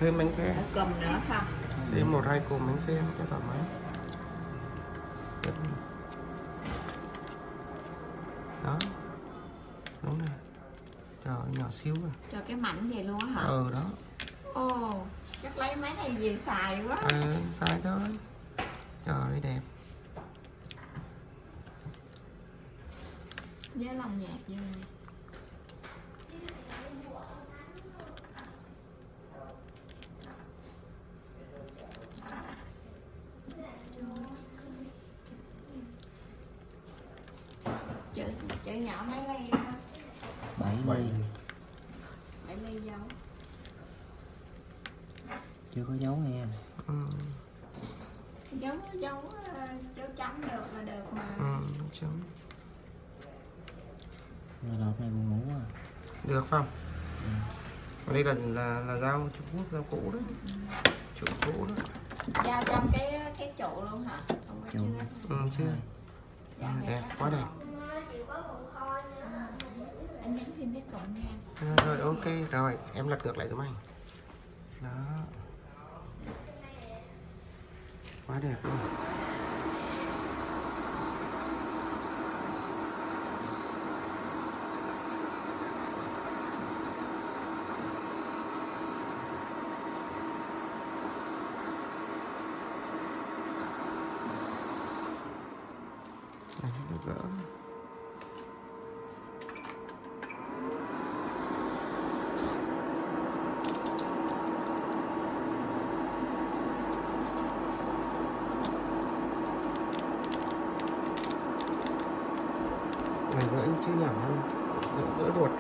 thêm bánh xe. Một cùm nữa không? Thêm 1-2 cùm bánh xe cho thoải mái. Đó. Đúng rồi. Trời ơi, nhỏ xíu rồi. Cho cái mảnh vậy luôn á hả? Ừ đó. Ồ, chắc lấy máy này về xài quá. Xài thôi. Trời ơi đẹp. Với lòng nhạc vậy nè. Chữ nhỏ mấy ly đó? 7 ly. 7 ly dấu. Chưa có dấu nghe. Dấu chấm được là được mà. Chấm. Rồi đợt này buồn ngủ à. Được không? Ở đây là dao Trung Quốc, dao cũ đấy. Trụ cũ đó. Dao trong cái trụ luôn hả? Không có chưa. Chưa. Đẹp, quá đẹp. Anh nhấn thêm cái cọng nha. Rồi ok, rồi em lật ngược lại tụi mày. Đó. Quá đẹp luôn. Đấy, được gỡ. Này gỡ chứ nhỏ hơn, gỡ ruột.